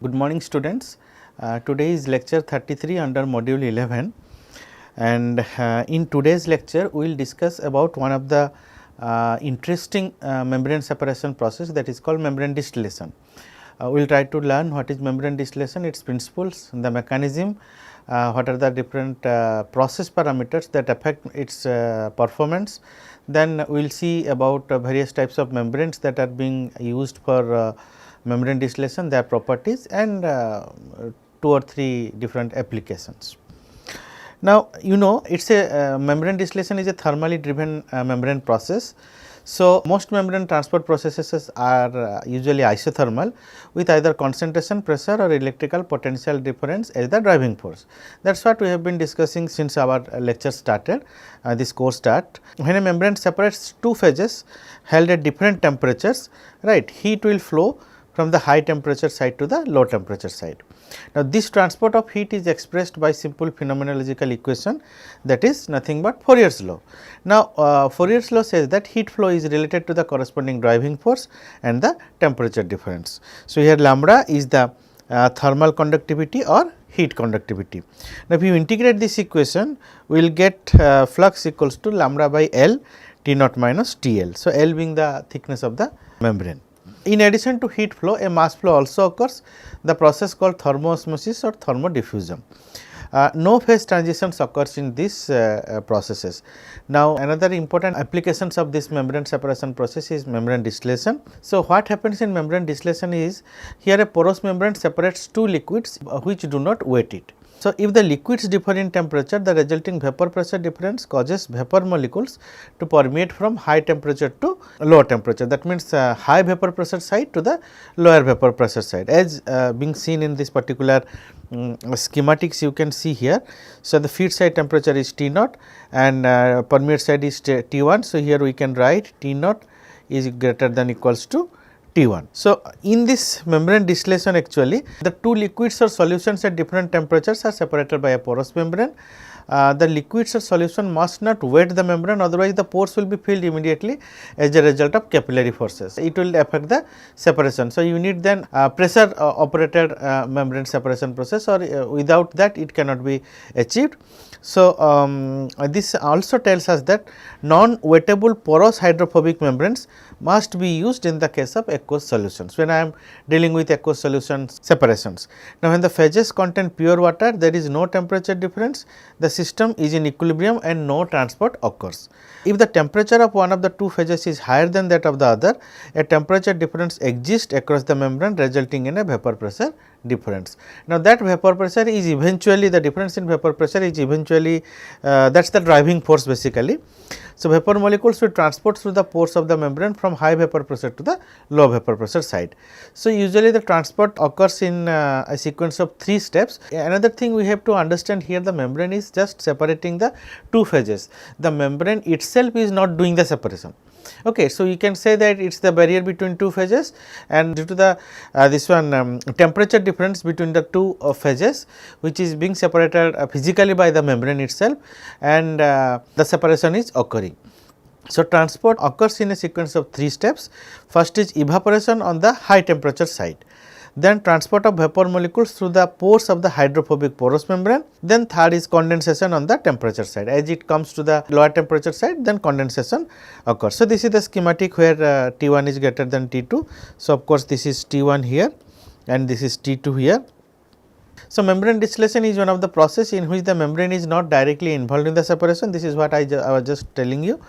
Good morning students. Today is lecture 33 under module 11 and in today's lecture we will discuss about one of the interesting membrane separation process, that is called membrane distillation. We will try to learn what is membrane distillation, its principles, the mechanism, what are the different process parameters that affect its performance. Then we will see about various types of membranes that are being used for membrane distillation, their properties, and 2 or 3 different applications. Now, you know it is a membrane distillation is a thermally driven membrane process. So, most membrane transport processes are usually isothermal with either concentration, pressure or electrical potential difference as the driving force. That is what we have been discussing since our lecture started, this course start. When a membrane separates two phases held at different temperatures, right, heat will flow from the high temperature side to the low temperature side. Now, this transport of heat is expressed by simple phenomenological equation, that is nothing but Fourier's law. Now, Fourier's law says that heat flow is related to the corresponding driving force and the temperature difference. So, here lambda is the thermal conductivity or heat conductivity. Now, if you integrate this equation, we will get flux equals to lambda by L T naught minus T L. So, L being the thickness of the membrane. In addition to heat flow, a mass flow also occurs, the process called thermoosmosis or thermodiffusion. No phase transitions occurs in these processes. Now, another important applications of this membrane separation process is membrane distillation. So, what happens in membrane distillation is, here a porous membrane separates two liquids which do not wet it. So, if the liquids differ in temperature, the resulting vapor pressure difference causes vapor molecules to permeate from high temperature to low temperature. That means, high vapor pressure side to the lower vapor pressure side, as being seen in this particular schematics you can see here. So, the feed side temperature is T naught and permeate side is T1. So, here we can write T naught is greater than equals to T1. So, in this membrane distillation actually the two liquids or solutions at different temperatures are separated by a porous membrane. The liquids or solution must not wet the membrane, otherwise the pores will be filled immediately as a result of capillary forces. It will affect the separation. So, you need then pressure operated membrane separation process, or without that it cannot be achieved. So, this also tells us that non-wettable porous hydrophobic membranes must be used in the case of aqueous solutions, when I am dealing with aqueous solutions separations. Now, when the phases contain pure water, there is no temperature difference, the system is in equilibrium and no transport occurs. If the temperature of one of the two phases is higher than that of the other, a temperature difference exists across the membrane, resulting in a vapor pressure difference. Now, that vapor pressure is eventually, the difference in vapor pressure is eventually that is the driving force basically. So, vapor molecules will transport through the pores of the membrane from high vapor pressure to the low vapor pressure side. So, usually the transport occurs in a sequence of 3 steps. Another thing we have to understand here, the membrane is just separating the two phases, the membrane itself is not doing the separation. Okay, so, you can say that it is the barrier between two phases, and due to the this one temperature difference between the two phases, which is being separated physically by the membrane itself, and the separation is occurring. So, transport occurs in a sequence of 3 steps. First is evaporation on the high temperature side, then transport of vapor molecules through the pores of the hydrophobic porous membrane, then third is condensation on the temperature side. As it comes to the lower temperature side, then condensation occurs. So, this is the schematic where T1 is greater than T2. So, of course, this is T1 here and this is T2 here. So, membrane distillation is one of the process in which the membrane is not directly involved in the separation. This is what I was just telling you.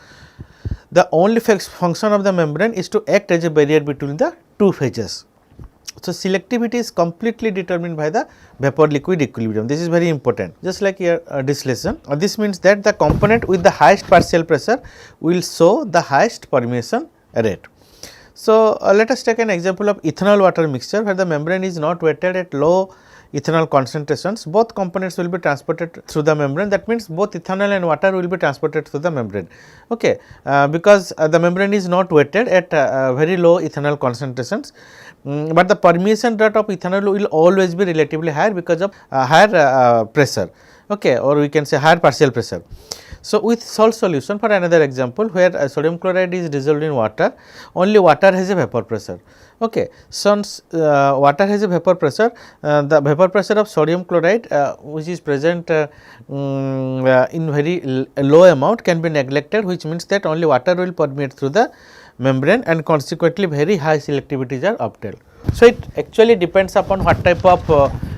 The only function of the membrane is to act as a barrier between the two phases. So, selectivity is completely determined by the vapor liquid equilibrium. This is very important, just like your distillation. This means that the component with the highest partial pressure will show the highest permeation rate. So, let us take an example of ethanol water mixture, where the membrane is not wetted at low ethanol concentrations. Both components will be transported through the membrane. That means, both ethanol and water will be transported through the membrane, okay, because the membrane is not wetted at very low ethanol concentrations. But the permeation rate of ethanol will always be relatively higher because of higher pressure, okay, or we can say higher partial pressure. So, with salt solution, for another example where sodium chloride is dissolved in water, only water has a vapor pressure. Okay. Since water has a vapor pressure, the vapor pressure of sodium chloride which is present in very low amount can be neglected, which means that only water will permeate through the membrane and consequently very high selectivities are obtained. So, it actually depends upon what type of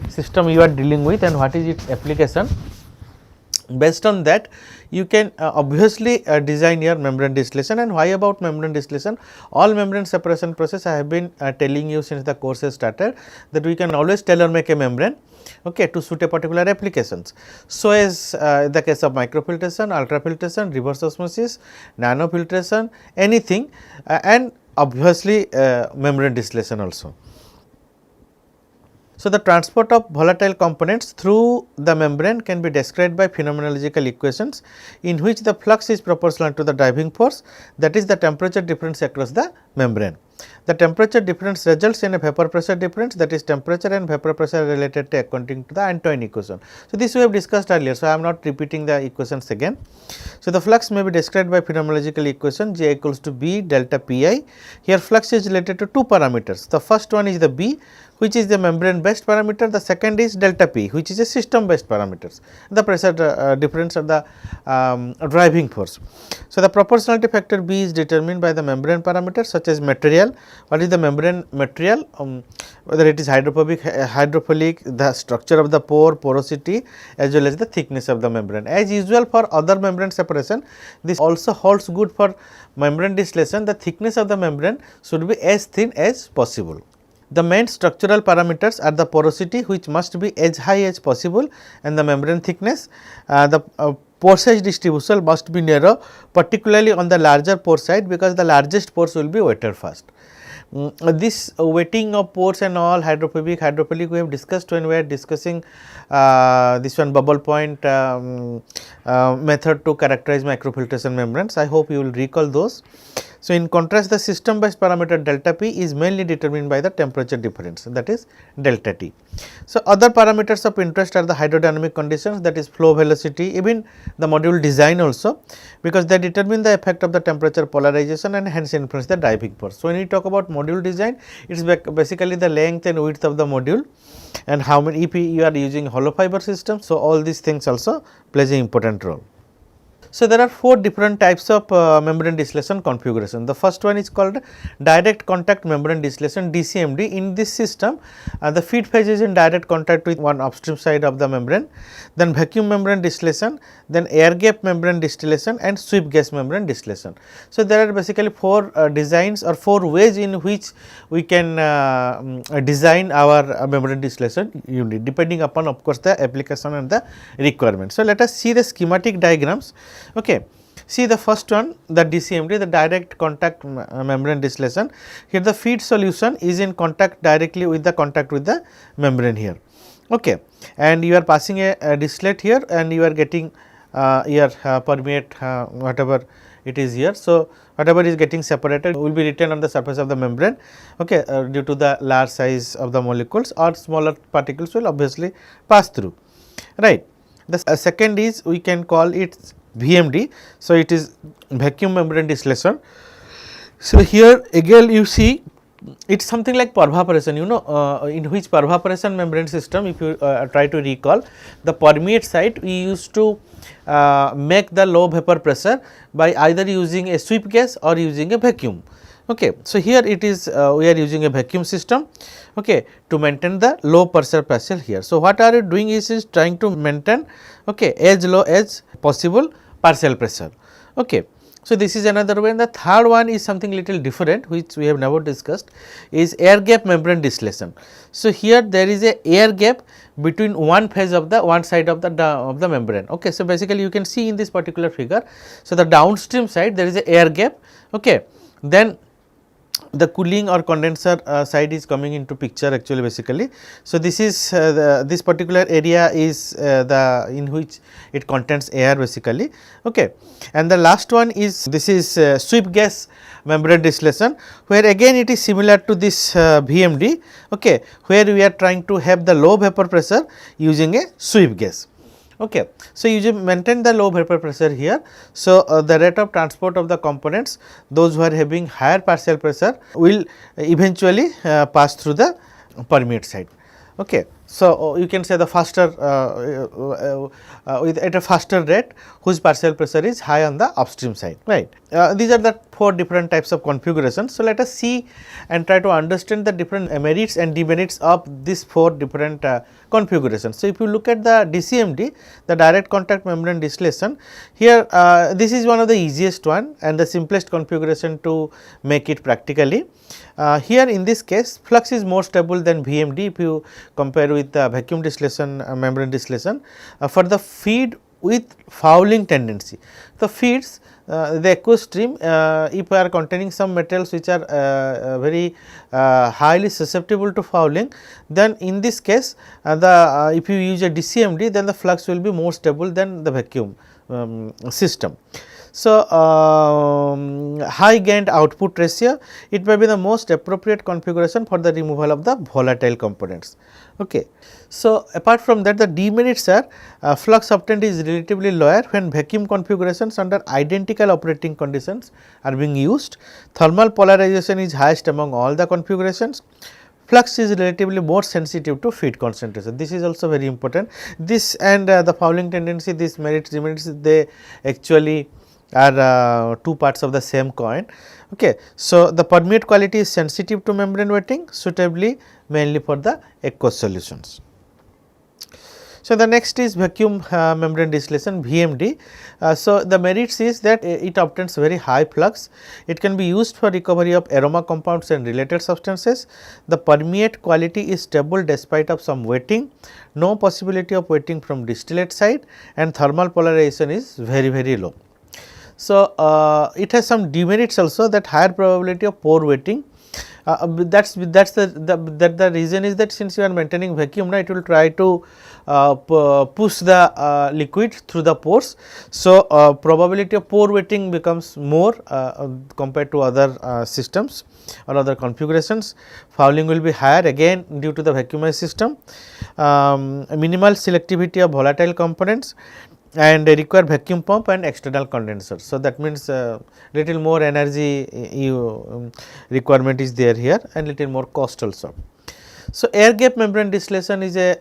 system you are dealing with and what is its application. Based on that, you can obviously design your membrane distillation. And why about membrane distillation? All membrane separation process I have been telling you since the course has started, that we can always tailor make a membrane, okay, to suit a particular applications. So, as the case of microfiltration, ultrafiltration, reverse osmosis, nanofiltration, anything and obviously membrane distillation also. So, the transport of volatile components through the membrane can be described by phenomenological equations in which the flux is proportional to the driving force, that is the temperature difference across the membrane. The temperature difference results in a vapor pressure difference, that is temperature and vapor pressure related to according to the Antoine equation. So, this we have discussed earlier. So, I am not repeating the equations again. So, the flux may be described by phenomenological equation J equals to B delta Pi. Here flux is related to two parameters. The first one is the B, which is the membrane based parameter, the second is delta P, which is a system based parameters, the pressure difference or the driving force. So, the proportionality factor B is determined by the membrane parameters such as material. What is the membrane material? Whether it is hydrophobic, hydrophilic, the structure of the pore, porosity, as well as the thickness of the membrane. As usual for other membrane separation, this also holds good for membrane distillation. The thickness of the membrane should be as thin as possible. The main structural parameters are the porosity, which must be as high as possible, and the membrane thickness. The pore size distribution must be narrow, particularly on the larger pore side, because the largest pores will be wetted first. This wetting of pores and all, hydrophobic, hydrophilic, we have discussed when we are discussing this one bubble point method to characterize microfiltration membranes. I hope you will recall those. So, in contrast, the system based parameter delta P is mainly determined by the temperature difference, that is delta T. So, other parameters of interest are the hydrodynamic conditions, that is flow velocity, even the module design also, because they determine the effect of the temperature polarization and hence influence the driving force. So, when we talk about module design, it is basically the length and width of the module and how many, if you are using hollow fiber system. So, all these things also plays an important role. So, there are four different types of membrane distillation configuration. The first one is called direct contact membrane distillation, DCMD. In this system, the feed phase is in direct contact with one upstream side of the membrane, then vacuum membrane distillation, then air gap membrane distillation and sweep gas membrane distillation. So, there are basically four designs or four ways in which we can design our membrane distillation unit, depending upon of course the application and the requirement. So, let us see the schematic diagrams. Okay. See the first one, the DCMD, the direct contact membrane distillation. Here the feed solution is in contact directly with the membrane here. Okay. And you are passing a distillate here and you are getting your permeate whatever it is here. So, whatever is getting separated will be retained on the surface of the membrane, okay, due to the large size of the molecules, or smaller particles will obviously pass through, right. The second is, we can call it VMD. So, it is vacuum membrane distillation. So, here again you see it is something like pervaporation, you know, in which pervaporation membrane system, if you try to recall, the permeate site we used to make the low vapor pressure by either using a sweep gas or using a vacuum. Okay. So, here it is we are using a vacuum system, okay, to maintain the low pressure partial here. So, what are you doing is trying to maintain, okay, as low as possible partial pressure. Okay. So, this is another way, and the third one is something little different, which we have never discussed, is air gap membrane distillation. So, here there is a air gap between one phase of the one side of the membrane. Okay. So, basically you can see in this particular figure. So, the downstream side there is a air gap, okay. Then the cooling or condenser side is coming into picture actually basically. So, this is this particular area is the in which it contains air basically, okay. And the last one is, this is sweep gas membrane distillation, where again it is similar to this VMD, okay, where we are trying to have the low vapor pressure using a sweep gas. Okay. So, you just maintain the low vapor pressure here. So, the rate of transport of the components, those who are having higher partial pressure will eventually pass through the permeate side. Okay. So, you can say the faster with at a faster rate whose partial pressure is high on the upstream side, right. These are the 4 different types of configurations. So, let us see and try to understand the different merits and demerits of these 4 different configurations. So, if you look at the DCMD, the direct contact membrane distillation, here this is one of the easiest one and the simplest configuration to make it practically. Here in this case flux is more stable than VMD if you compare with the vacuum distillation membrane distillation for the feed with fouling tendency. The feeds the aqueous stream if we are containing some materials which are very highly susceptible to fouling, then in this case if you use a DCMD, then the flux will be more stable than the vacuum system. So, high gained output ratio, it may be the most appropriate configuration for the removal of the volatile components. Okay. So, apart from that, the demerits are flux obtained is relatively lower when vacuum configurations under identical operating conditions are being used. Thermal polarization is highest among all the configurations. Flux is relatively more sensitive to feed concentration. This is also very important. This and the fouling tendency, these merits, demerits, they actually are 2 parts of the same coin. Okay. So, the permeate quality is sensitive to membrane wetting suitably mainly for the aqueous solutions. So, the next is vacuum membrane distillation VMD. So, the merits is that it obtains very high flux, it can be used for recovery of aroma compounds and related substances. The permeate quality is stable despite of some wetting, no possibility of wetting from distillate side, and thermal polarization is very low. So, it has some demerits also, that higher probability of pore wetting. That's the reason is that since you are maintaining vacuum, it will try to push the liquid through the pores. So, probability of pore wetting becomes more compared to other systems or other configurations. Fouling will be higher again due to the vacuumized system. Minimal selectivity of volatile components, and they require vacuum pump and external condenser. So, that means little more energy requirement is there here and little more cost also. So, air gap membrane distillation is a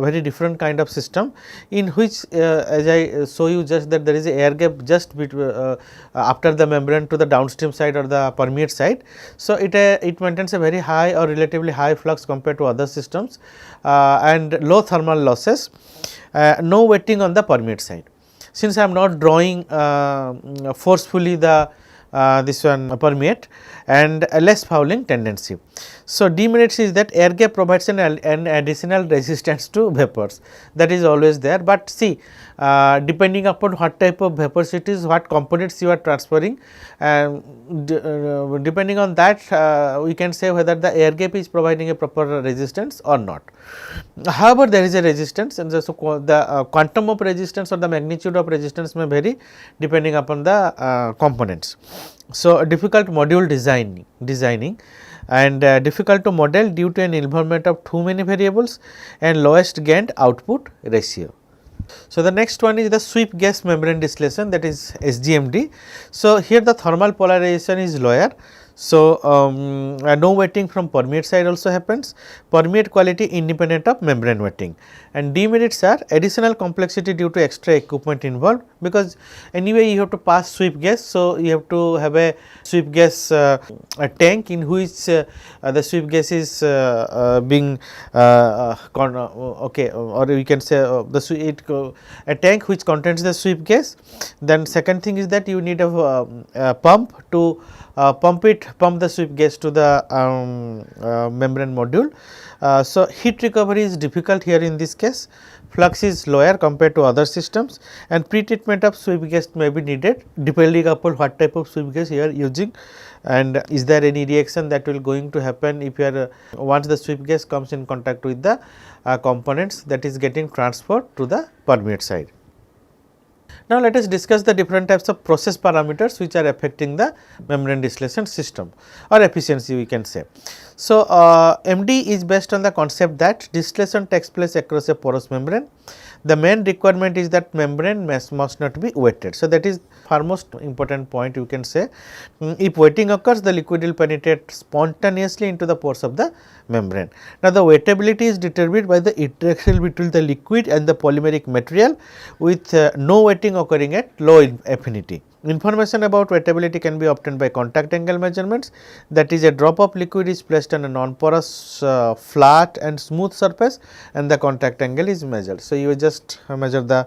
very different kind of system, in which as I show you just that there is a air gap just between after the membrane to the downstream side or the permeate side. So, it maintains a very high or relatively high flux compared to other systems and low thermal losses, no wetting on the permeate side. Since I am not drawing forcefully the this one permeate and less fouling tendency. So, demerits is that air gap provides an additional resistance to vapors, that is always there, but see depending upon what type of vapors it is, what components you are transferring, depending on that we can say whether the air gap is providing a proper resistance or not. However, there is a resistance, and so the quantum of resistance or the magnitude of resistance may vary depending upon the components. So, difficult module designing and difficult to model due to an involvement of too many variables and lowest gained output ratio. So, the next one is the sweep gas membrane distillation, that is SGMD. So, here the thermal polarization is lower. So, no wetting from permeate side also happens, permeate quality independent of membrane wetting, and demerits are additional complexity due to extra equipment involved, because anyway you have to pass sweep gas. So, you have to have a sweep gas a tank in which the sweep gas is being okay, or we can say a tank which contains the sweep gas. Then second thing is that you need a pump to pump the sweep gas to the membrane module. So, heat recovery is difficult here in this case, flux is lower compared to other systems, and pre-treatment of sweep gas may be needed depending upon what type of sweep gas you are using, and is there any reaction that will going to happen if you are once the sweep gas comes in contact with the components that is getting transferred to the permeate side. Now, let us discuss the different types of process parameters which are affecting the membrane distillation system or efficiency we can say. So, MD is based on the concept that distillation takes place across a porous membrane. The main requirement is that membrane must not be wetted. So, that is far most important point you can say. If wetting occurs, the liquid will penetrate spontaneously into the pores of the membrane. Now, the wettability is determined by the interaction between the liquid and the polymeric material with no wetting occurring at low affinity. Information about wettability can be obtained by contact angle measurements, that is a drop of liquid is placed on a non-porous flat and smooth surface and the contact angle is measured. So, you just measure the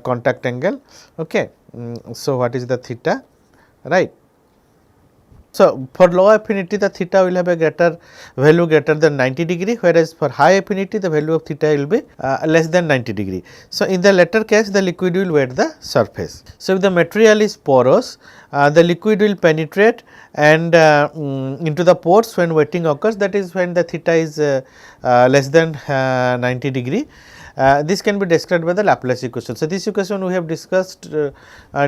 contact angle. Okay. So, what is the theta, right. So, for low affinity the theta will have a value greater than 90 degree, whereas for high affinity the value of theta will be less than 90 degree. So, in the latter case the liquid will wet the surface. So, if the material is porous, the liquid will penetrate and into the pores when wetting occurs, that is when the theta is less than 90 degree. This can be described by the Laplace equation. So, this equation we have discussed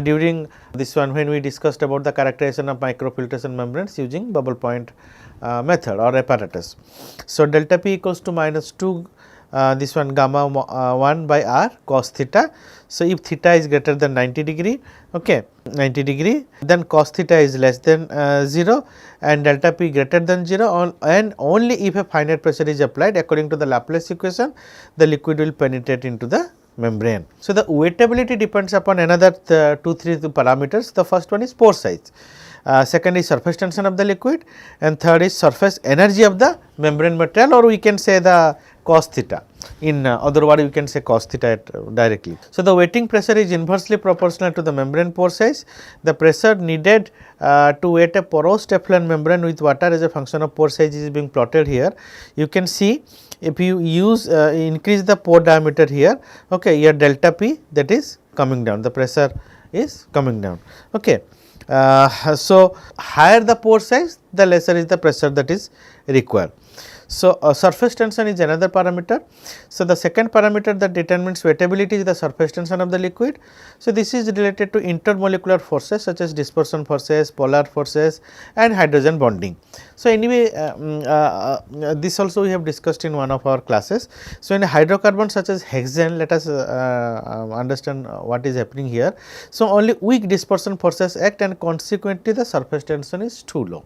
during this one when we discussed about the characterization of microfiltration membranes using bubble point method or apparatus. So, delta P equals to minus 2 this one gamma 1 by r cos theta. So, if theta is greater than 90 degree, okay, 90 degree, then cos theta is less than 0 and delta P greater than 0 and only if a finite pressure is applied according to the Laplace equation, the liquid will penetrate into the membrane. So, the wettability depends upon another 2-3 parameters. The first one is pore size, second is surface tension of the liquid and third is surface energy of the membrane material, or we can say the cos theta. In other word, we can say cos theta directly. So, the wetting pressure is inversely proportional to the membrane pore size. The pressure needed to wet a porous Teflon membrane with water as a function of pore size is being plotted here. You can see if you use increase the pore diameter here, okay, your delta P that is coming down, the pressure is coming down. Okay. So, higher the pore size, the lesser is the pressure that is required. So, surface tension is another parameter. So, the second parameter that determines wettability is the surface tension of the liquid. So, this is related to intermolecular forces such as dispersion forces, polar forces and hydrogen bonding. So, anyway this also we have discussed in one of our classes. So, in a hydrocarbon such as hexane, let us understand what is happening here. So, only weak dispersion forces act and consequently the surface tension is too low.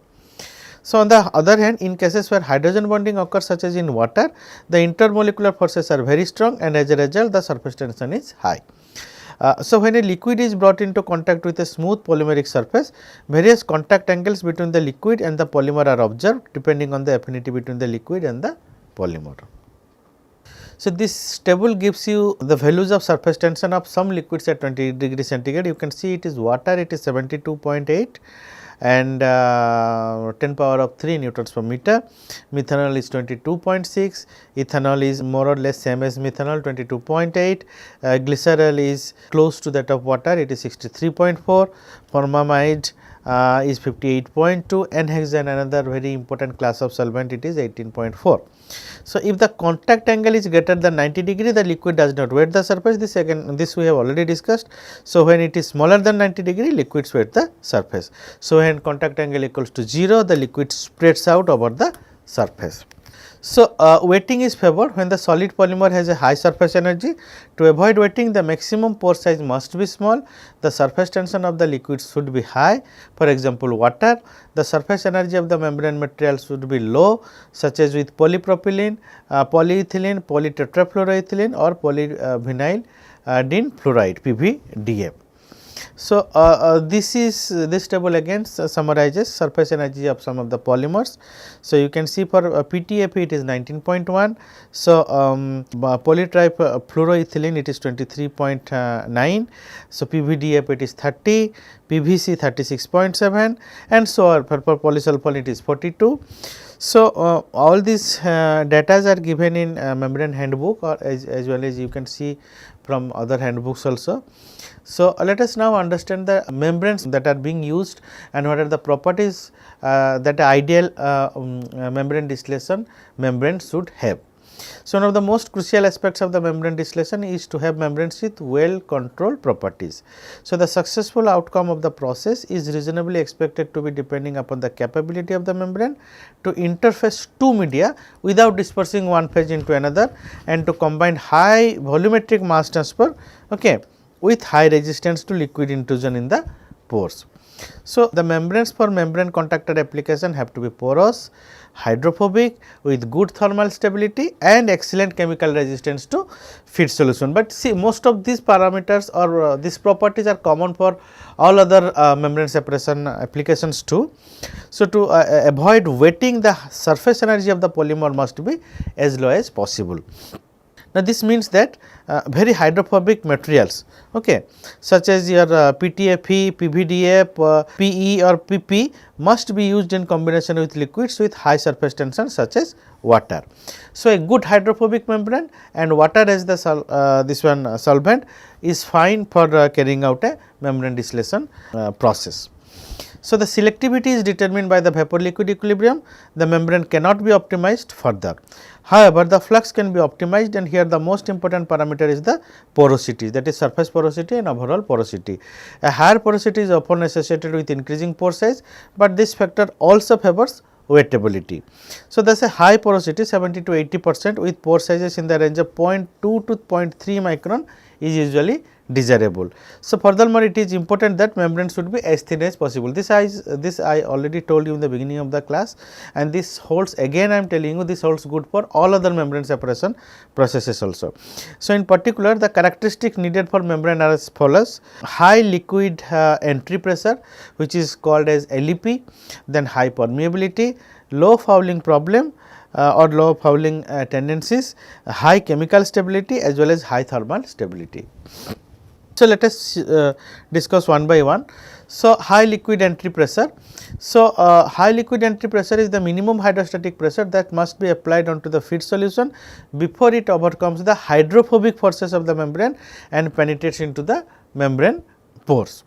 So, on the other hand, in cases where hydrogen bonding occurs such as in water, the intermolecular forces are very strong and as a result the surface tension is high. So, when a liquid is brought into contact with a smooth polymeric surface, various contact angles between the liquid and the polymer are observed depending on the affinity between the liquid and the polymer. So, this table gives you the values of surface tension of some liquids at 20 degree centigrade. You can see it is water, it is 72.8 and 10 power of 3 newtons per meter. Methanol is 22.6, ethanol is more or less same as methanol 22.8, glycerol is close to that of water, it is 63.4, formamide is 58.2, n-hexane another very important class of solvent, it is 18.4. So, if the contact angle is greater than 90 degree, the liquid does not wet the surface, this we have already discussed. So, when it is smaller than 90 degree, liquids wet the surface. So, when contact angle equals to 0, the liquid spreads out over the surface. So, wetting is favored when the solid polymer has a high surface energy. To avoid wetting, the maximum pore size must be small, the surface tension of the liquid should be high. For example, water, the surface energy of the membrane material should be low, such as with polypropylene, polyethylene, polytetrafluoroethylene or polyvinyl fluoride PVDF. So, this table again summarizes surface energy of some of the polymers. So, you can see for PTFE it is 19.1. So, polytrifluoroethylene it is 23.9. So, PVDF it is 30, PVC 36.7 and so on. For polysulfone it is 42. So, all these data are given in membrane handbook or as well as you can see from other handbooks also. So, let us now understand the membranes that are being used and what are the properties that ideal membrane distillation membrane should have. So, one of the most crucial aspects of the membrane distillation is to have membranes with well controlled properties. So, the successful outcome of the process is reasonably expected to be depending upon the capability of the membrane to interface two media without dispersing one phase into another and to combine high volumetric mass transfer with high resistance to liquid intrusion in the pores. So, the membranes for membrane contactor application have to be porous, hydrophobic with good thermal stability and excellent chemical resistance to feed solution. But see, most of these parameters or these properties are common for all other membrane separation applications too. So, to avoid wetting, the surface energy of the polymer must be as low as possible. Now, this means that very hydrophobic materials such as your PTFE, PVDF, PE or PP must be used in combination with liquids with high surface tension such as water. So, a good hydrophobic membrane and water as the solvent is fine for carrying out a membrane distillation process. So, the selectivity is determined by the vapor liquid equilibrium. The membrane cannot be optimized further. However, the flux can be optimized, and here the most important parameter is the porosity, that is surface porosity and overall porosity. A higher porosity is often associated with increasing pore size, but this factor also favors wettability. So, thus a high porosity 70 to 80% with pore sizes in the range of 0.2 to 0.3 micron is usually desirable. So, furthermore, it is important that membrane should be as thin as possible. This I already told you in the beginning of the class, and this holds, again I am telling you, this holds good for all other membrane separation processes also. So, in particular, the characteristic needed for membrane are as follows: high liquid entry pressure, which is called as LEP, then high permeability, low fouling problem or low fouling tendencies, high chemical stability as well as high thermal stability. So, let us discuss one by one. So, high liquid entry pressure. So, high liquid entry pressure is the minimum hydrostatic pressure that must be applied onto the feed solution before it overcomes the hydrophobic forces of the membrane and penetrates into the membrane pores.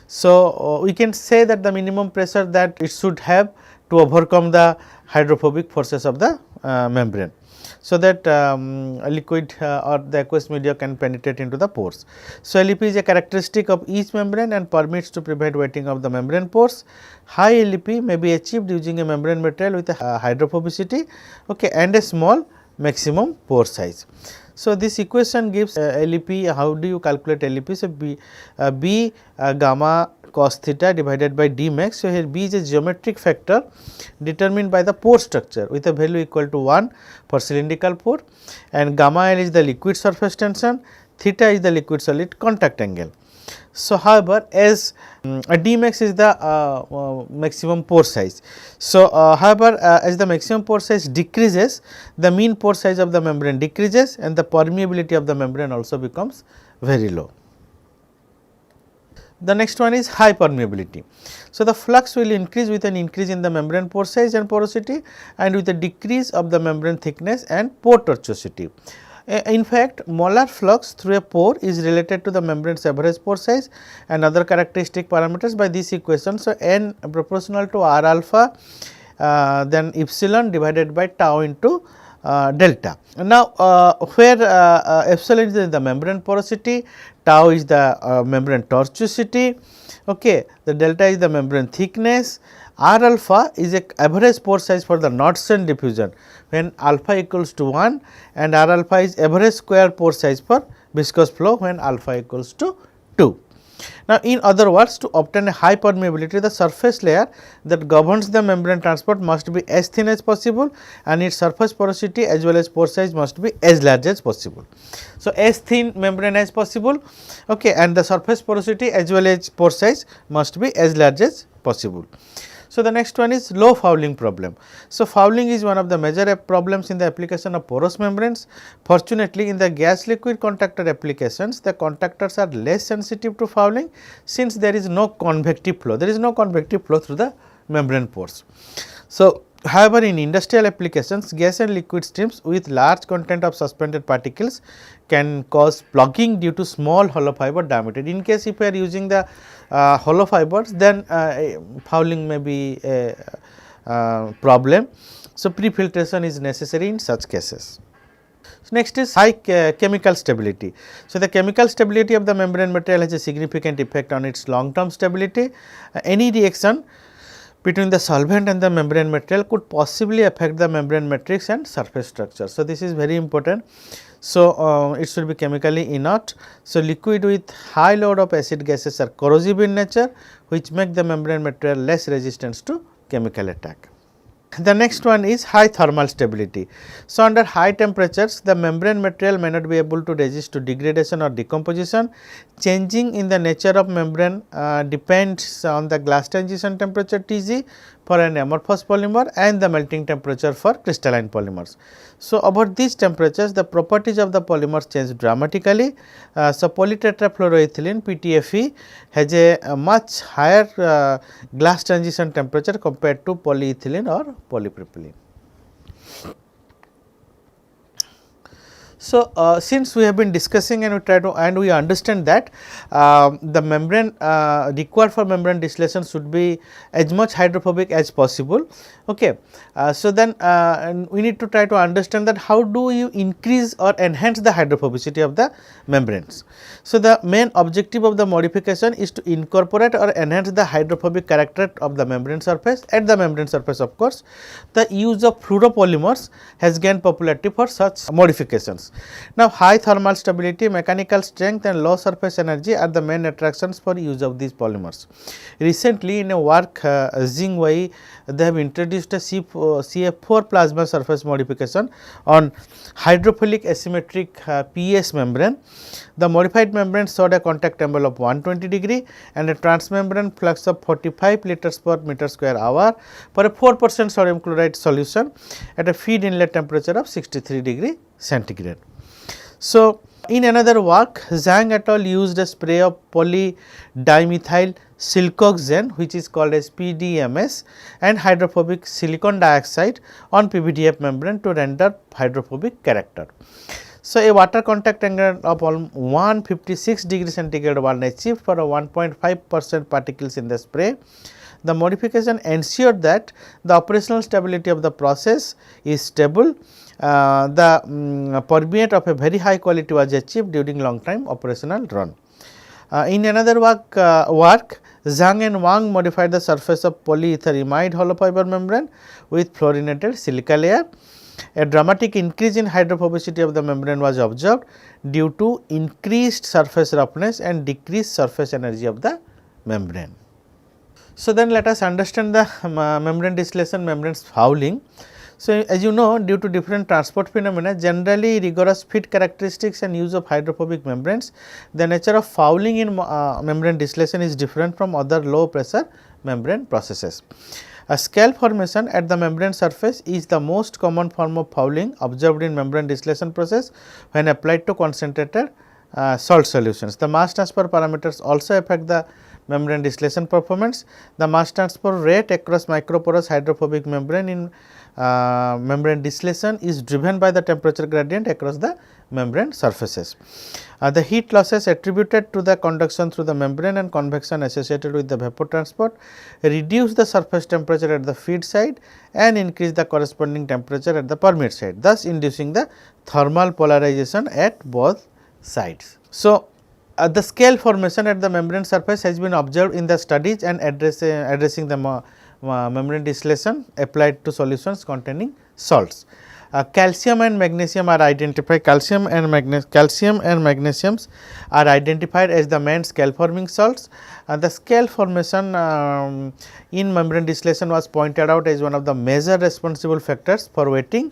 So, we can say that the minimum pressure that it should have to overcome the hydrophobic forces of the membrane, so that liquid or the aqueous media can penetrate into the pores. So, LEP is a characteristic of each membrane and permits to prevent wetting of the membrane pores. High LEP may be achieved using a membrane material with a hydrophobicity and a small maximum pore size. So, this equation gives LEP. How do you calculate LEP? So, B gamma cos theta divided by D max. So, here B is a geometric factor determined by the pore structure with a value equal to 1 for cylindrical pore, and gamma L is the liquid surface tension, theta is the liquid solid contact angle. So, however, as D max is the maximum pore size. So, however, as the maximum pore size decreases, the mean pore size of the membrane decreases and the permeability of the membrane also becomes very low. The next one is high permeability. So, the flux will increase with an increase in the membrane pore size and porosity and with a decrease of the membrane thickness and pore tortuosity. In fact, molar flux through a pore is related to the membrane's average pore size and other characteristic parameters by this equation. So, n proportional to r alpha then epsilon divided by tau into delta. Now, where epsilon is the membrane porosity, tau is the membrane tortuosity, the delta is the membrane thickness, r alpha is a average pore size for the Knudsen diffusion when alpha equals to 1, and r alpha is average square pore size for viscous flow when alpha equals to 2. Now, in other words, to obtain a high permeability, the surface layer that governs the membrane transport must be as thin as possible and its surface porosity as well as pore size must be as large as possible. So, as thin membrane as possible and the surface porosity as well as pore size must be as large as possible. So, the next one is low fouling problem. So, fouling is one of the major problems in the application of porous membranes. Fortunately, in the gas liquid contactor applications, the contactors are less sensitive to fouling since there is no convective flow. There is no convective flow through the membrane pores. So, however, in industrial applications, gas and liquid streams with large content of suspended particles can cause plugging due to small hollow fiber diameter. In case if we are using the hollow fibers, then fouling may be a problem. So, pre-filtration is necessary in such cases. So, next is high chemical stability. So, the chemical stability of the membrane material has a significant effect on its long term stability. Any reaction between the solvent and the membrane material could possibly affect the membrane matrix and surface structure. So, this is very important. So, it should be chemically inert. So, liquid with high load of acid gases are corrosive in nature, which make the membrane material less resistant to chemical attack. The next one is high thermal stability. So, under high temperatures the membrane material may not be able to resist to degradation or decomposition. Changing in the nature of membrane depends on the glass transition temperature Tg for an amorphous polymer and the melting temperature for crystalline polymers. So, about these temperatures the properties of the polymers change dramatically. So, polytetrafluoroethylene PTFE has a much higher glass transition temperature compared to polyethylene or polypropylene. So, since we have been discussing and we try to and we understand that the membrane required for membrane distillation should be as much hydrophobic as possible. Okay. So, then we need to try to understand that how do you increase or enhance the hydrophobicity of the membranes. So, the main objective of the modification is to incorporate or enhance the hydrophobic character of the membrane surface. At the membrane surface, of course, the use of fluoropolymers has gained popularity for such modifications. Now, high thermal stability, mechanical strength and low surface energy are the main attractions for use of these polymers. Recently, in a work Xing Wei, they have introduced a CF4 plasma surface modification on hydrophilic asymmetric PS membrane. The modified membrane showed a contact angle of 120 degree and a transmembrane flux of 45 liters per meter square hour for a 4% sodium chloride solution at a feed inlet temperature of 63 degree centigrade. So, in another work, Zhang et al. Used a spray of polydimethyl silicooxane, which is called as PDMS, and hydrophobic silicon dioxide on PVDF membrane to render hydrophobic character. So, a water contact angle of 156 degree centigrade was achieved for a 1.5% particles in the spray. The modification ensured that the operational stability of the process is stable. The permeate of a very high quality was achieved during long time operational run. In another work, Zhang and Wang modified the surface of polyetheramide hollow fiber membrane with fluorinated silica layer. A dramatic increase in hydrophobicity of the membrane was observed due to increased surface roughness and decreased surface energy of the membrane. So, then let us understand the membrane distillation, membranes fouling. So, as you know, due to different transport phenomena, generally rigorous fit characteristics and use of hydrophobic membranes, the nature of fouling in membrane distillation is different from other low pressure membrane processes. A scale formation at the membrane surface is the most common form of fouling observed in membrane distillation process when applied to concentrated salt solutions. The mass transfer parameters also affect the membrane distillation performance. The mass transfer rate across microporous hydrophobic membrane in membrane distillation is driven by the temperature gradient across the membrane surfaces. The heat losses attributed to the conduction through the membrane and convection associated with the vapor transport reduce the surface temperature at the feed side and increase the corresponding temperature at the permeate side, thus inducing the thermal polarization at both sides. So, the scale formation at the membrane surface has been observed in the studies and addressing the membrane distillation applied to solutions containing salts. Calcium and magnesium are identified. Calcium and magnesium are identified as the main scale forming salts. The scale formation in membrane distillation was pointed out as one of the major responsible factors for wetting,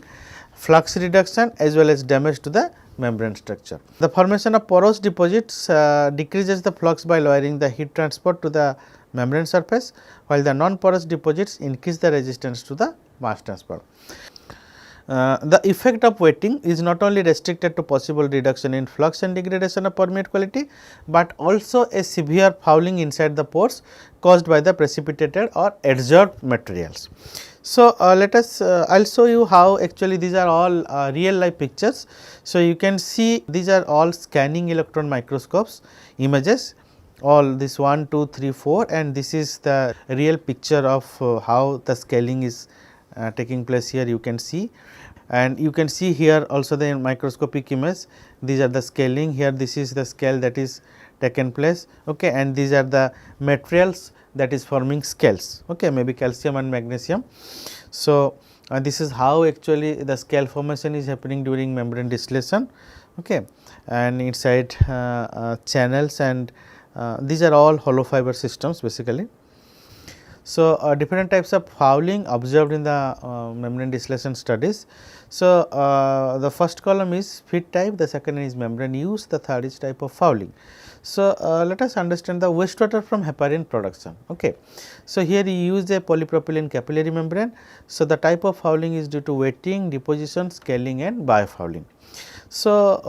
flux reduction as well as damage to the membrane structure. The formation of porous deposits decreases the flux by lowering the heat transport to the membrane surface, while the non-porous deposits increase the resistance to the mass transfer. The effect of wetting is not only restricted to possible reduction in flux and degradation of permeate quality, but also a severe fouling inside the pores caused by the precipitated or adsorbed materials. So, let us I will show you how actually these are all real life pictures. So, you can see these are all scanning electron microscopes images, all this 1, 2, 3, 4, and this is the real picture of how the scaling is taking place here. You can see and you can see here also the microscopic image. These are the scaling here, this is the scale that is taken place, okay, and these are the materials that is forming scales, okay, maybe calcium and magnesium. So, this is how actually the scale formation is happening during membrane distillation, okay, and inside channels, and these are all hollow fiber systems basically. So, different types of fouling observed in the membrane distillation studies. So, the first column is feed type, the second is membrane use, the third is type of fouling. So, let us understand the wastewater from heparin production. Okay. So, here you use a polypropylene capillary membrane. So, the type of fouling is due to wetting, deposition, scaling and biofouling. So,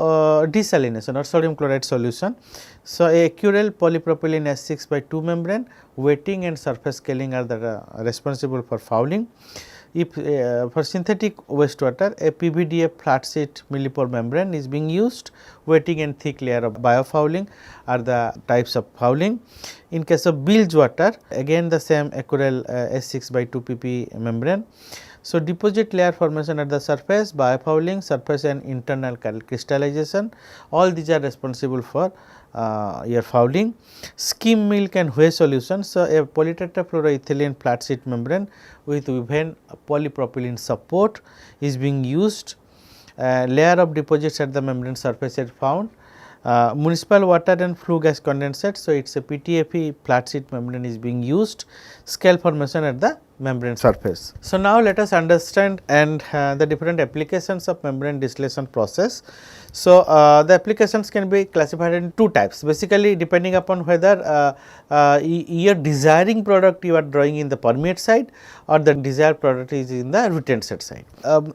desalination or sodium chloride solution. So, a Curel polypropylene S6/2 membrane, wetting and surface scaling are the responsible for fouling. If for synthetic wastewater, a PVDF flat sheet millipore membrane is being used, wetting and thick layer of biofouling are the types of fouling. In case of bilge water, again the same Curel S6/2 PP membrane. So, deposit layer formation at the surface, biofouling, surface and internal crystallization, all these are responsible for your fouling. Skim milk and whey solution. So, a polytetrafluoroethylene flat sheet membrane with woven polypropylene support is being used. Layer of deposits at the membrane surface are found. Municipal water and flue gas condensate. So, it is a PTFE flat sheet membrane is being used, scale formation at the membrane surface. So, now let us understand and the different applications of membrane distillation process. So, the applications can be classified in two types, basically depending upon whether your desiring product you are drawing in the permeate side or the desired product is in the retention side.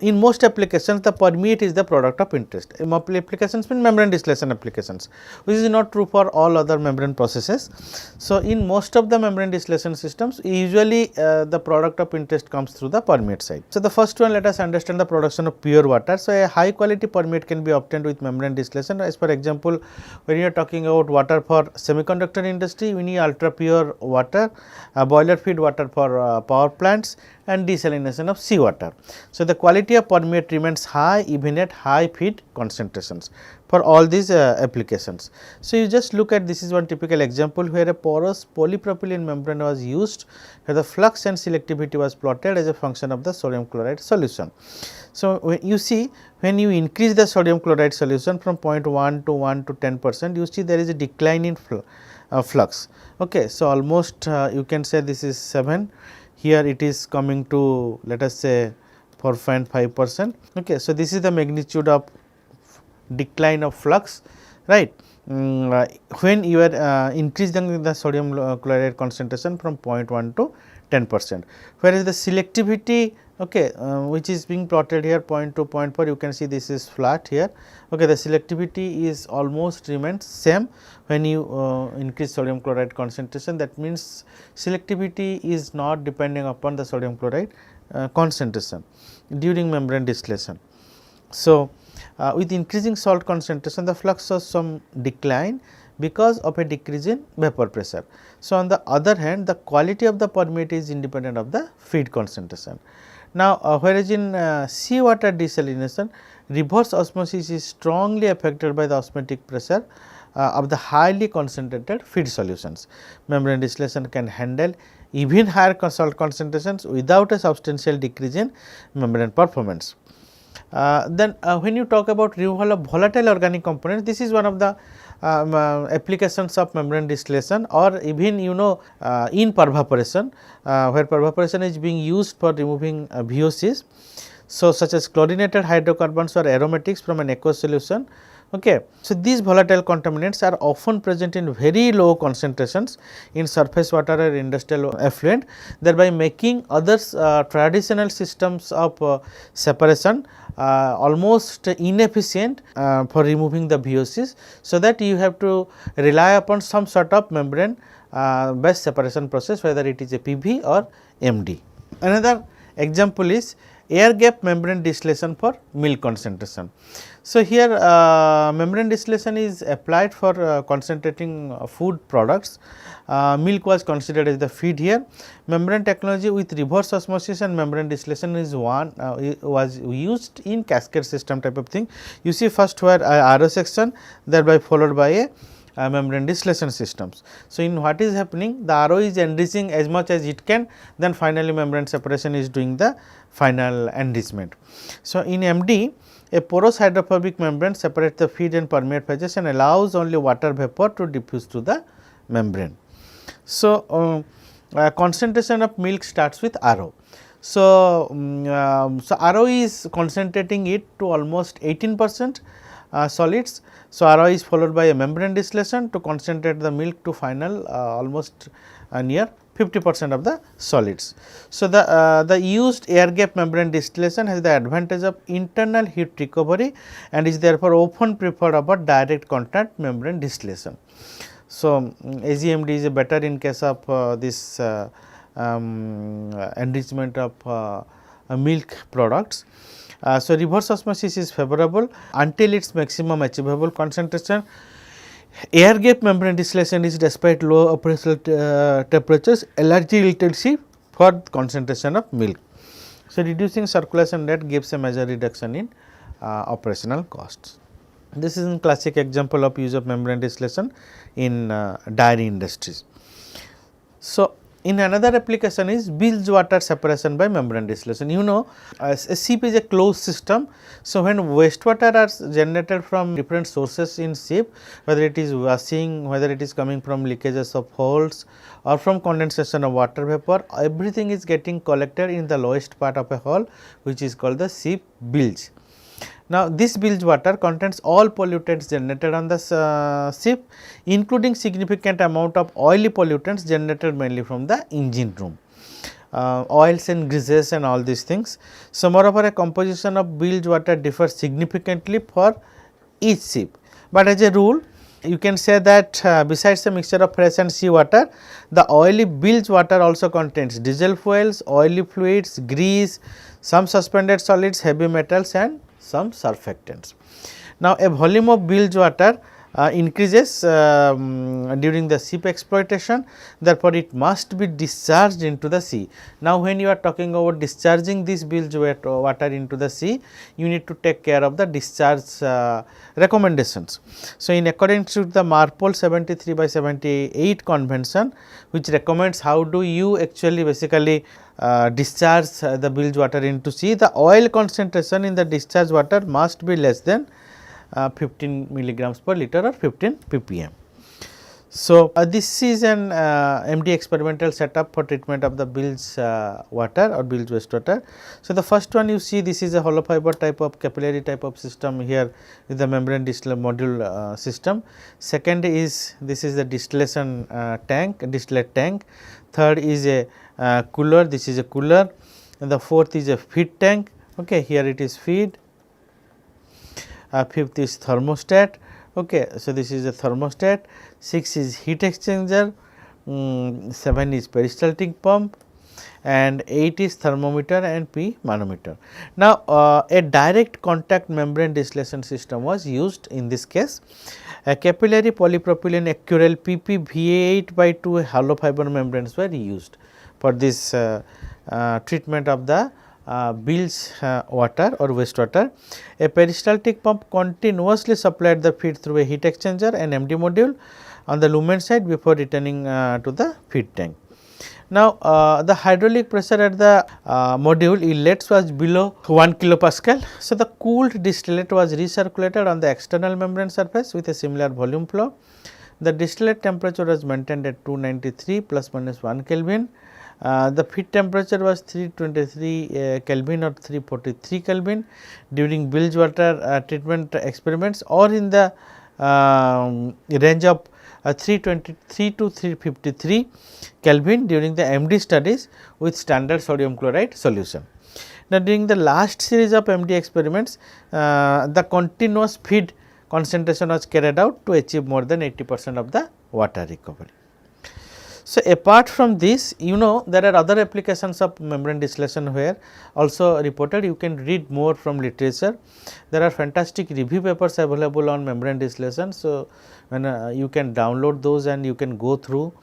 In most applications the permeate is the product of interest. Applications mean membrane distillation applications, which is not true for all other membrane processes. So, in most of the membrane distillation systems usually the product of interest comes through the permeate side. So, the first one, let us understand the production of pure water. So, a high quality permeate can be obtained with membrane distillation. As for example, when you are talking about water for semiconductor industry, we need ultra pure water, boiler feed water for power plants and desalination of seawater. So, the quality of permeate remains high even at high feed concentrations for all these applications. So, you just look at, this is one typical example where a porous polypropylene membrane was used, where the flux and selectivity was plotted as a function of the sodium chloride solution. So, when you see, when you increase the sodium chloride solution from 0.1 to 1 to 10%, you see there is a decline in flux. Okay. So, almost you can say this is 7, here it is coming to, let us say 4.5%. Okay. So, this is the magnitude of decline of flux, right, when you are increasing the sodium chloride concentration from 0.1 to 10%, whereas the selectivity, okay, which is being plotted here 0.2, 0.4, you can see this is flat here. Okay, the selectivity is almost remains same when you increase sodium chloride concentration. That means selectivity is not depending upon the sodium chloride concentration during membrane distillation. So, with increasing salt concentration, the flux shows some decline because of a decrease in vapor pressure. So, on the other hand, the quality of the permeate is independent of the feed concentration. Now, whereas in seawater desalination, reverse osmosis is strongly affected by the osmotic pressure of the highly concentrated feed solutions. Membrane distillation can handle even higher salt concentrations without a substantial decrease in membrane performance. Then when you talk about removal of volatile organic components, this is one of the applications of membrane distillation, or even in pervaporation, where pervaporation is being used for removing VOCs. So, such as chlorinated hydrocarbons or aromatics from an aqueous solution. Okay. So, these volatile contaminants are often present in very low concentrations in surface water or industrial effluent, thereby making others traditional systems of separation almost inefficient for removing the VOCs. So, that you have to rely upon some sort of membrane based separation process, whether it is a PV or MD. Another example is air gap membrane distillation for milk concentration. So, here membrane distillation is applied for concentrating food products. Milk was considered as the feed here. Membrane technology with reverse osmosis and membrane distillation is was used in cascade system type of thing. You see first where RO section, thereby followed by a membrane distillation systems. So, in what is happening, the RO is enriching as much as it can, then finally membrane separation is doing the final enrichment. So, in MD, a porous hydrophobic membrane separates the feed and permeate phases and allows only water vapor to diffuse to the membrane. So, concentration of milk starts with RO. So, RO is concentrating it to almost 18% solids. So, RO is followed by a membrane distillation to concentrate the milk to final almost near 50% of the solids. So, the used air gap membrane distillation has the advantage of internal heat recovery and is therefore often preferred over direct contact membrane distillation. So, AGMD is better in case of this enrichment of milk products. So, reverse osmosis is favorable until its maximum achievable concentration. Air gap membrane distillation is despite low operational temperatures energy intensive for concentration of milk. So, reducing circulation rate gives a major reduction in operational costs. This is a classic example of use of membrane distillation in dairy industries. So, in another application is bilge water separation by membrane distillation. You know, a sieve is a closed system. So, when wastewater are generated from different sources in sieve, whether it is washing, whether it is coming from leakages of holes or from condensation of water vapor, everything is getting collected in the lowest part of a hole, which is called the sieve bilge. Now, this bilge water contains all pollutants generated on the sieve, including significant amount of oily pollutants generated mainly from the engine room, oils and greases and all these things. So, moreover, a composition of bilge water differs significantly for each sieve, but as a rule you can say that besides a mixture of fresh and sea water, the oily bilge water also contains diesel fuels, oily fluids, grease, some suspended solids, heavy metals and some surfactants. Now, a volume of bilge water increases during the sieve exploitation, therefore, it must be discharged into the sea. Now, when you are talking about discharging this bilge water into the sea, you need to take care of the discharge recommendations. So, in accordance with the MARPOL 73/78 convention, which recommends how do you actually basically discharge the bilge water into sea, the oil concentration in the discharge water must be less than 15 milligrams per liter or 15 ppm. So, this is an MD experimental setup for treatment of the bilge water or bilge wastewater. So, the first one you see, this is a hollow fiber type of capillary type of system here with the membrane distillation module system. Second is this is the distillation tank, distillate tank. Third is a cooler, this is a cooler, and the fourth is a feed tank. Okay, here it is feed. Fifth is thermostat. Okay, so this is a thermostat. 6 is heat exchanger. 7 is peristaltic pump, and 8 is thermometer and P manometer. Now, a direct contact membrane distillation system was used in this case. A capillary polypropylene Accurel PP VA8/2 hollow fiber membranes were used for this treatment of the bilge water or wastewater. A peristaltic pump continuously supplied the feed through a heat exchanger and MD module on the lumen side before returning to the feed tank. Now, the hydraulic pressure at the module inlets was below 1 kilopascal. So, the cooled distillate was recirculated on the external membrane surface with a similar volume flow. The distillate temperature was maintained at 293 plus minus 1 Kelvin. The feed temperature was 323 Kelvin or 343 Kelvin during bilge water treatment experiments, or in the range of 323 to 353 Kelvin during the MD studies with standard sodium chloride solution. Now, during the last series of MD experiments, the continuous feed concentration was carried out to achieve more than 80% of the water recovery. So, apart from this, you know, there are other applications of membrane distillation where also reported. You can read more from literature. There are fantastic review papers available on membrane distillation. So, when you can download those and you can go through.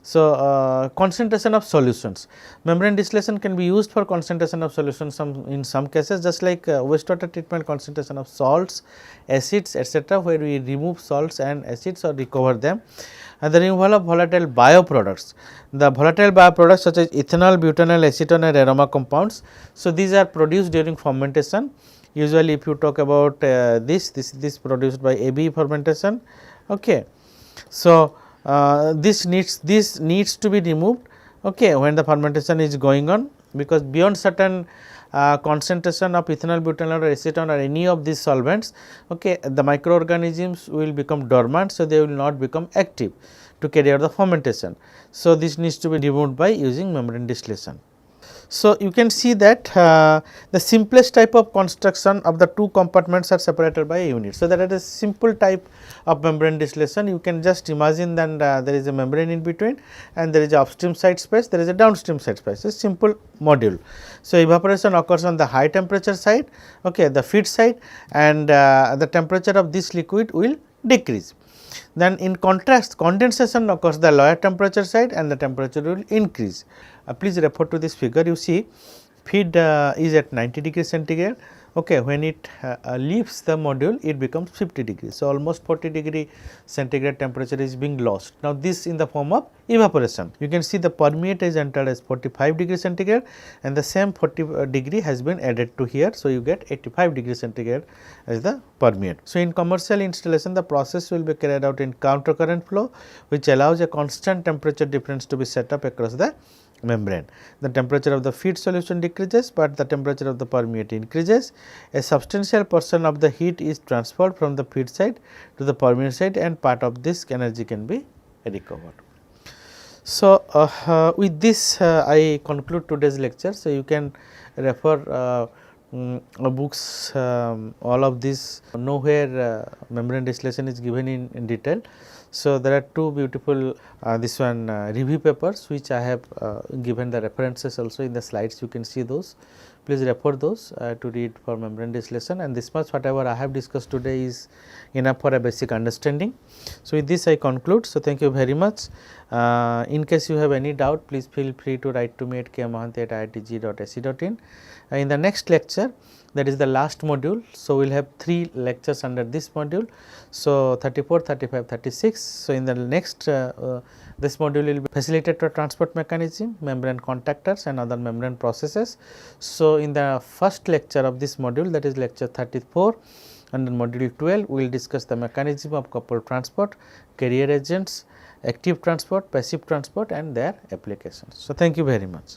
So, concentration of solutions, membrane distillation can be used for concentration of solutions in some cases, just like wastewater treatment concentration of salts, acids, etc., where we remove salts and acids or recover them. And the removal of volatile bioproducts. The volatile bioproducts such as ethanol, butanol, acetone and aroma compounds. So, these are produced during fermentation. Usually, if you talk about this produced by ABE fermentation. Okay. So, this needs to be removed, okay, when the fermentation is going on, because beyond certain concentration of ethanol, butanol or acetone or any of these solvents, okay, the microorganisms will become dormant. So, they will not become active to carry out the fermentation. So, this needs to be removed by using membrane distillation. So, you can see that the simplest type of construction of the two compartments are separated by a unit. So, that is a simple type of membrane distillation. You can just imagine that there is a membrane in between and there is a upstream side space, there is a downstream side space, a simple module. So, evaporation occurs on the high temperature side, okay, the feed side, and the temperature of this liquid will decrease. Then in contrast, condensation occurs the lower temperature side and the temperature will increase. Please refer to this figure. You see feed is at 90 degrees centigrade, okay, when it leaves the module it becomes 50 degrees. So, almost 40 degree centigrade temperature is being lost. Now, this in the form of evaporation. You can see the permeate is entered as 45 degrees centigrade and the same 40 degree has been added to here. So, you get 85 degrees centigrade as the permeate. So, in commercial installation the process will be carried out in counter current flow, which allows a constant temperature difference to be set up across the membrane. The temperature of the feed solution decreases, but the temperature of the permeate increases. A substantial portion of the heat is transferred from the feed side to the permeate side and part of this energy can be recovered. So, with this I conclude today's lecture. So, you can refer books, all of this, nowhere membrane distillation is given in detail. So, there are two beautiful this one review papers which I have given the references also in the slides, you can see those. Please refer those to read for membrane distillation, and this much whatever I have discussed today is enough for a basic understanding. So, with this I conclude. So, thank you very much. In case you have any doubt, please feel free to write to me at kmohanty@iitg.ac.in. In the next lecture, that is the last module. So, we will have 3 lectures under this module. So, 34, 35, 36. So, in the next this module will be facilitator transport mechanism, membrane contactors and other membrane processes. So, in the first lecture of this module, that is lecture 34, under module 12, we will discuss the mechanism of coupled transport, carrier agents, active transport, passive transport and their applications. So, thank you very much.